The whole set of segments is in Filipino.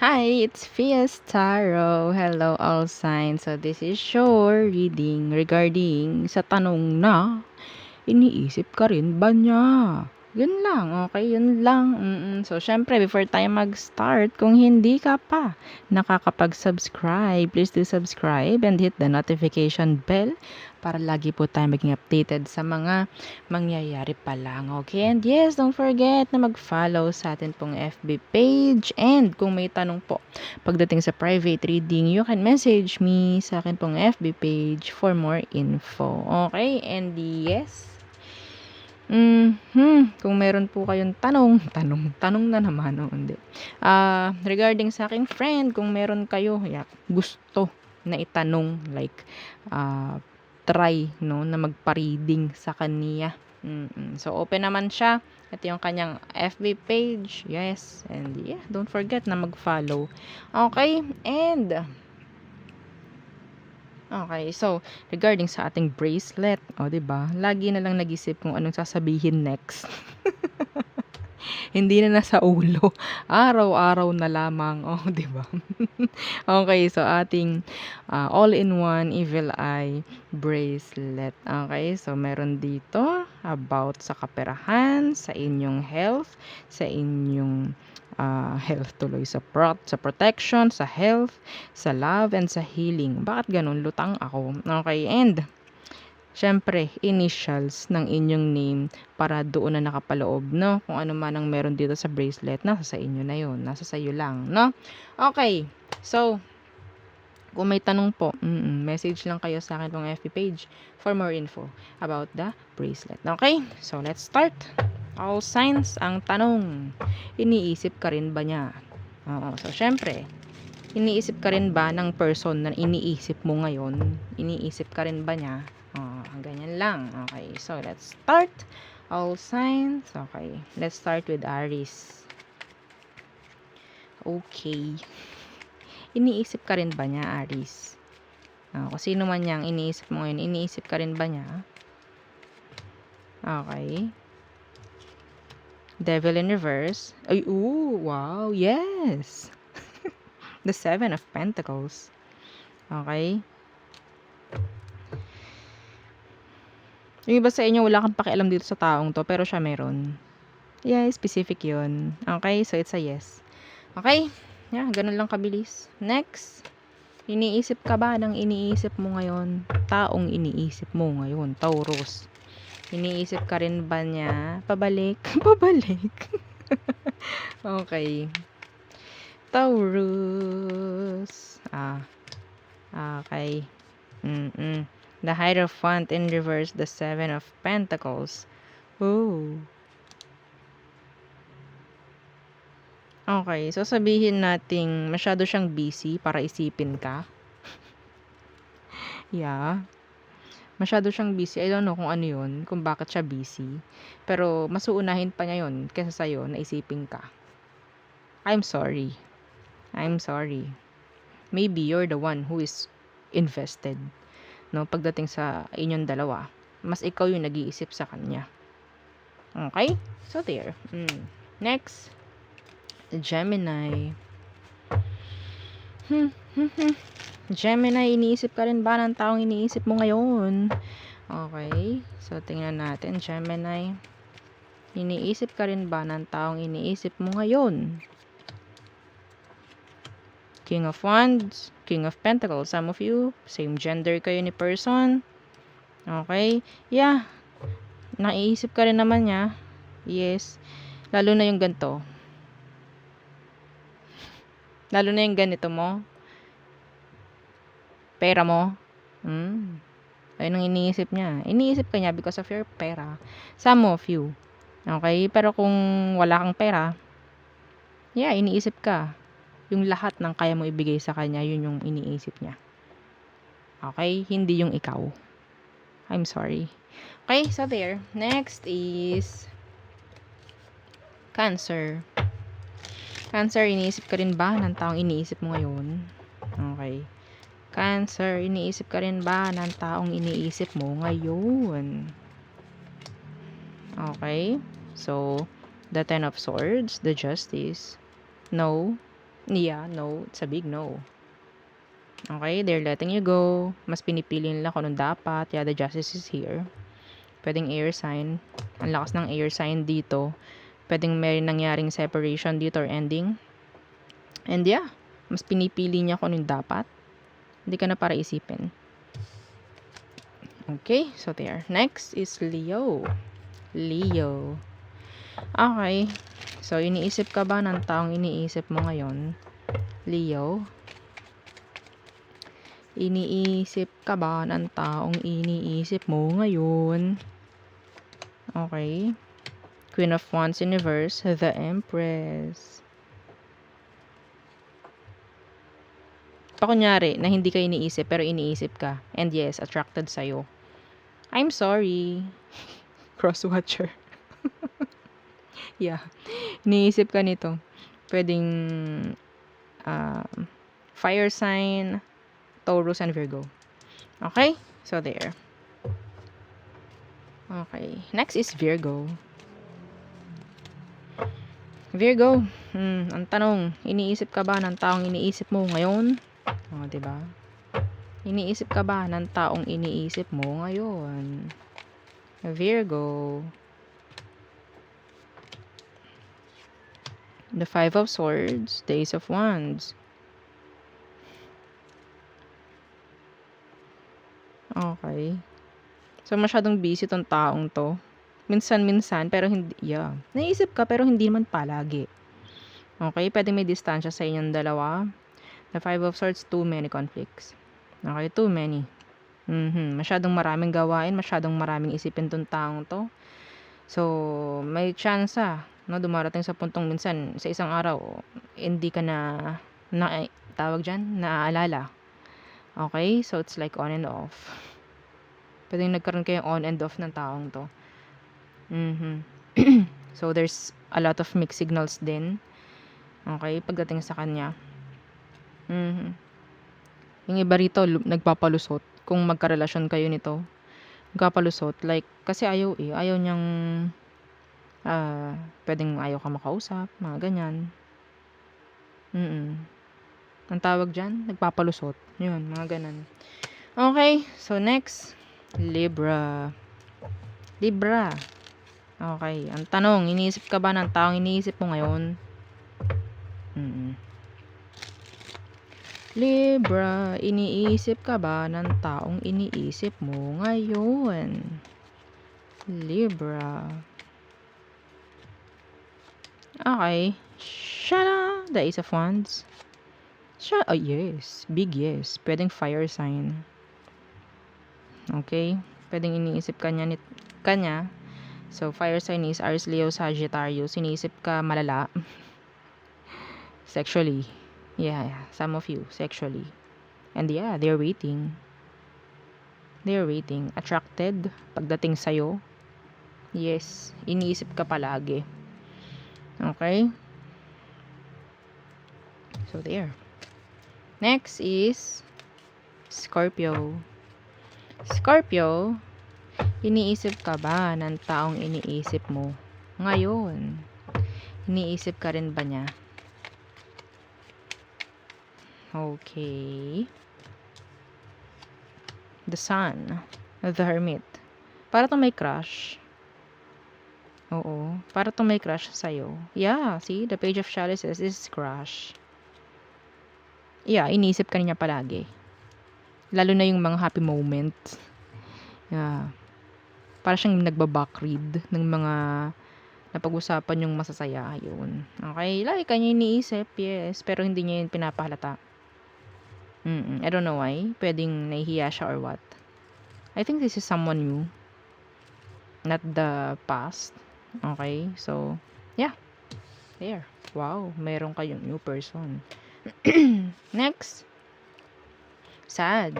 Hi, it's Fias Tarot. Hello, all signs. So, this is your reading regarding sa tanong na iniisip ka rin ba niya? Yun lang, okay? Yun lang. So, syempre, before tayo mag-start, kung hindi ka pa nakakapag-subscribe, please do subscribe and hit the notification bell para lagi po tayo maging updated sa mga mangyayari pa lang, okay? And yes, don't forget na mag-follow sa atin pong FB page. And kung may tanong po pagdating sa private reading, you can message me sa akin pong FB page for more info, okay? And yes, kung meron po kayong tanong na naman, o hindi. Regarding sa aking friend, kung meron kayo gusto na itanong, like, try, no, na magpa-reading sa kanya. So, open naman siya. Ito yung kanyang FB page. Yes. And yeah, don't forget na mag-follow. Okay. And okay, so regarding sa ating bracelet, 'di ba? Lagi na lang nag-isip kung anong sasabihin next. Hindi na nasa ulo. Araw-araw na lamang, 'di ba? Okay, so ating all-in-one evil eye bracelet. Okay, so meron dito about sa kaperahan, sa inyong health, sa inyong health tuloy, sa protection, sa health, sa love, and sa healing. Bakit ganun? Lutang ako. Okay, and syempre, initials ng inyong name para doon na nakapaloob, no? Kung ano man ang meron dito sa bracelet, nasa sa inyo na yun. Nasa sa iyo lang, no? Okay, so, kung may tanong po, message lang kayo sa akin pong FB page for more info about the bracelet. Okay, so let's start. All signs, ang tanong, iniisip ka rin ba niya? Oo, so syempre, iniisip ka rin ba ng person na iniisip mo ngayon? Iniisip ka rin ba niya? Ganyan lang. Okay, so let's start. All signs. Okay, let's start with Aries. Okay. Iniisip ka rin ba niya, Aries? Kung sino man niyang iniisip mo ngayon, iniisip ka rin ba niya? Okay. Devil in reverse. Ay, wow, yes. The Seven of Pentacles. Okay. Yung iba sa inyo, wala kang pakialam dito sa taong to, pero siya meron. Yeah, specific yun. Okay, so it's a yes. Okay? Yeah, ganun lang kabilis. Next. Iniisip ka ba ng iniisip mo ngayon? Taong iniisip mo ngayon, Taurus. Iniisip ka rin ba niya? Pabalik. Pabalik. Okay. Taurus. Okay. The Hierophant in reverse, the Seven of Pentacles. Oh. Okay, so sabihin nating masyado siyang busy para isipin ka. Yeah. Masyado siyang busy. I don't know kung ano yun, kung bakit siya busy. Pero mas uunahin pa niya yun kaysa sa'yo na isipin ka. I'm sorry. I'm sorry. Maybe you're the one who is invested. No, pagdating sa inyong dalawa, mas ikaw yung nag-iisip sa kanya. Okay? So there. Next, Gemini. Gemini, iniisip ka rin ba ng taong iniisip mo ngayon? Okay. So, tingnan natin. Gemini, iniisip ka rin ba ng taong iniisip mo ngayon? King of Wands, King of Pentacles. Some of you, same gender kayo ni person. Okay. Yeah. Naiisip ka rin naman niya. Yes. Lalo na yung ganito. Lalo na yung ganito mo. Pera mo. Ayun ang iniisip niya. Iniisip ka niya because of your pera. Some of you. Okay? Pero kung wala kang pera, yeah, iniisip ka. Yung lahat ng kaya mo ibigay sa kanya, yun yung iniisip niya. Okay? Hindi yung ikaw. I'm sorry. Okay, so there. Next is Cancer. Cancer, iniisip ka rin ba ng taong iniisip mo ngayon? Okay. Cancer, iniisip ka rin ba ng taong iniisip mo ngayon? Okay. So, the Ten of Swords, the Justice. No. Yeah, no. It's a big no. Okay, they're letting you go. Mas pinipili nila kung anong dapat. Yeah, the justice is here. Pwedeng air sign. Ang lakas ng air sign dito. Pwedeng may nangyaring separation dito or ending. And yeah, mas pinipili niya kung anong dapat. Hindi ka na para isipin. Okay, so there. Next is Leo. Leo. Okay. So, iniisip ka ba ng taong iniisip mo ngayon? Leo. Iniisip ka ba ng taong iniisip mo ngayon? Okay. Queen of Wands in reverse. The Empress. Pakunyari, na hindi ka iniisip pero iniisip ka. And yes, attracted sa'yo. I'm sorry. Crosswatcher. Yeah. Iniisip ka nito. Pwedeng fire sign, Taurus, and Virgo. Okay? So, there. Okay. Next is Virgo. Virgo. Ang tanong, iniisip ka ba ng taong iniisip mo ngayon? O, diba? Iniisip ka ba ng taong iniisip mo ngayon? Virgo. The Five of Swords, the Ace of Wands. Okay. So, masyadong busy tong taong to. Minsan-minsan, pero hindi, yeah. Naisip ka, pero hindi naman palagi. Okay, pwede may distansya sa inyong dalawa. The Five of Swords, too many conflicts. Okay, too many. Masyadong maraming gawain, masyadong maraming isipin tong taong to. So, may chance no, dumarating sa puntong minsan, sa isang araw, hindi ka tawag dyan, naaalala. Okay, so it's like on and off. Pwedeng nagkaroon kayo on and off ng taong to. So, there's a lot of mixed signals din. Okay, pagdating sa kanya. Yung iba rito, nagpapalusot. Kung magkarelasyon kayo nito, nagpapalusot. Like, kasi ayaw niyang, pwedeng ayaw ka makausap, mga ganyan. Ang tawag dyan, nagpapalusot. Yun, mga ganan. Okay, so next, Libra. Libra. Okay, ang tanong, iniisip ka ba ng taong iniisip mo ngayon? Libra, iniisip ka ba ng taong iniisip mo ngayon? Libra. Okay. Shada! The Ace of Wands. Oh, yes. Big yes. Pwedeng fire sign. Okay. Pwedeng iniisip kanya. So, fire sign is Aries, Leo, Sagittarius. Iniisip ka malala. Sexually. Yeah. Some of you, sexually. And yeah, they're waiting. They're waiting. Attracted. Pagdating sa'yo. Yes. Iniisip ka palagi. Okay? So, there. Next is Scorpio. Scorpio, iniisip ka ba ng taong iniisip mo ngayon? Iniisip ka rin ba niya? Okay. The Sun. The Hermit. Para tong may crush. Oo. Para tong may crush sa'yo. Yeah, see? The Page of Chalices is crush. Yeah, iniisip ka niya palagi. Lalo na yung mga happy moments. Yeah. Para siyang nagbabackread ng mga napag-usapan yung masasaya. Yun. Okay? Lagi kanya iniisip, yes. Pero hindi niya yun pinapahalata. I don't know why. Pwedeng nahihiya siya or what. I think this is someone new. Not the past. Okay? So, yeah. There. Wow. Meron kayong new person. Next. Sag.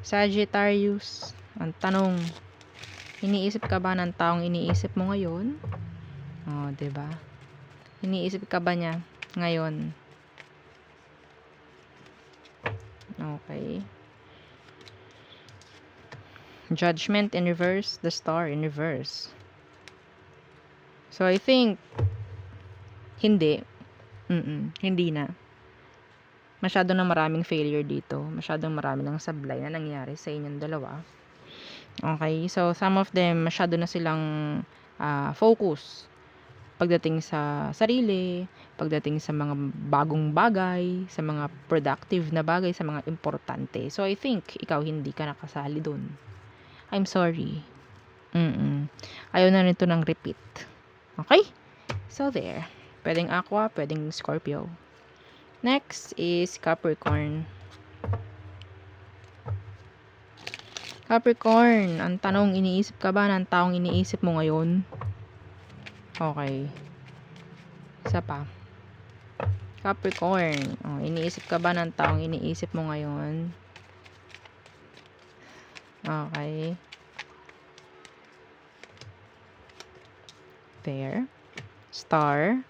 Sagittarius. Ang tanong, iniisip ka ba ng taong iniisip mo ngayon? Oh, 'di ba? Iniisip ka ba niya ngayon? Okay. Judgment in reverse, the Star in reverse. So I think hindi. Hindi na. Masyado na maraming failure dito. Masyadong marami ng sablay na nangyari sa inyong dalawa. Okay, so some of them masyado na silang focus pagdating sa sarili, pagdating sa mga bagong bagay, sa mga productive na bagay, sa mga importante. So I think ikaw hindi ka nakasali dun. I'm sorry. Ayaw na nito ng repeat. Okay? So there. Pwedeng Aqua, pwedeng Scorpio. Next is Capricorn. Capricorn, ang tanong, iniisip ka ba ng taong iniisip mo ngayon? Okay. Isa pa. Capricorn, iniisip ka ba ng taong iniisip mo ngayon? Okay. There. Star.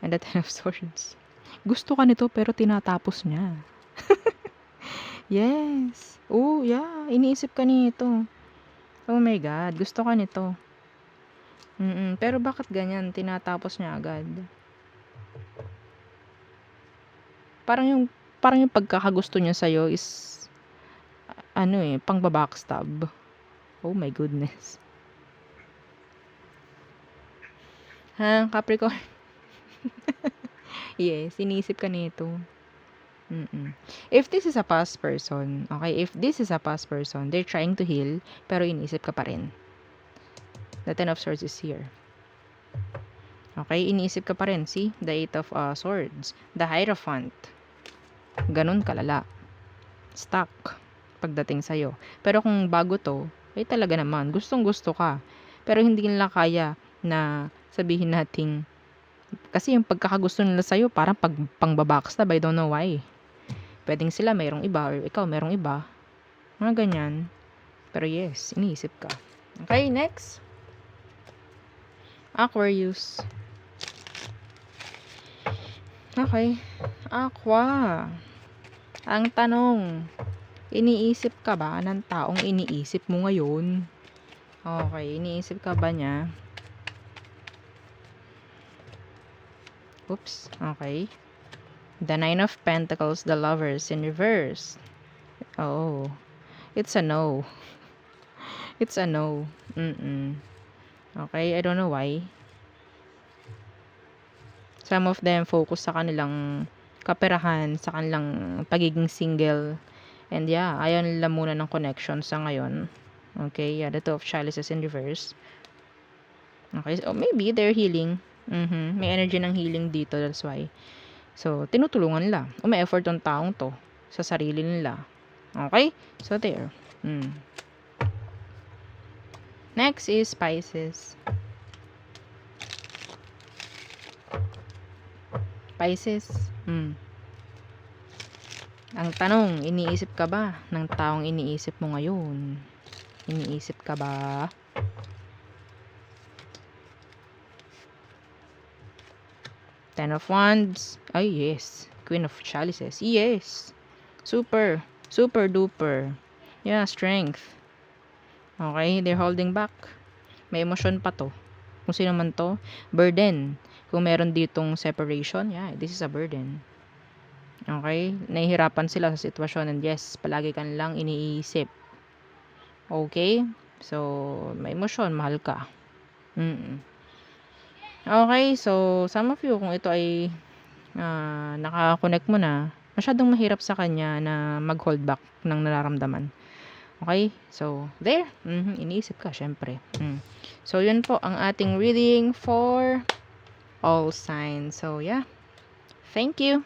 And the Ten of Swords. Gusto ka nito pero tinatapos niya. Yes. Oh, yeah. Iniisip ka nito. Oh my God. Gusto ka nito. Pero bakit ganyan? Tinatapos niya agad. Parang yung pagkakagusto niya sa'yo is pang babackstab. Oh my goodness. Ha, Capricorn? Yes, iniisip ka nito. If this is a past person, okay, if this is a past person, they're trying to heal, pero iniisip ka pa rin. The Ten of Swords is here. Okay, iniisip ka pa rin. See? The Eight of Swords. The Hierophant. Ganun kalala. Stuck. Pagdating sa'yo. Pero kung bago to, talaga naman, gustong gusto ka. Pero hindi nila kaya na sabihin nating, kasi yung pagkakagusto nila sa'yo, parang pang babackstab, I don't know why. Pwedeng sila mayroong iba or ikaw mayroong iba. Mga ganyan. Pero yes, iniisip ka. Okay, next. Aquarius. Okay. Aqua. Ang tanong, iniisip ka ba ng taong iniisip mo ngayon? Okay, iniisip ka ba niya? Oops, okay. The Nine of Pentacles, the Lovers in reverse. Oh, it's a no. It's a no. Okay, I don't know why. Some of them focus sa kanilang kaperahan, sa kanilang pagiging single. And yeah, ayaw nila muna ng connection sa ngayon. Okay, yeah, the Two of Chalices in reverse. Okay, so maybe they're healing. May energy ng healing dito, that's why. So, tinutulungan nila. May effort ng taong to sa sarili nila. Okay? So, there. Next is Pisces. Pisces. Ang tanong, iniisip ka ba ng taong iniisip mo ngayon? Iniisip ka ba? Ten of Wands. Ay, yes. Queen of Chalices. Yes. Super. Super duper. Yeah, strength. Okay, they're holding back. May emosyon pa to. Kung sino man to, burden. Kung meron ditong separation, yeah, this is a burden. Okay, nahihirapan sila sa sitwasyon and yes, palagi kan lang iniisip. Okay, so may emosyon, mahal ka. Okay, so some of you, kung ito ay nakakonect mo na, masyadong mahirap sa kanya na mag-hold back ng nararamdaman. Okay, so there, iniisip ka, syempre. So yun po ang ating reading for all signs. So yeah, thank you.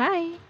Bye!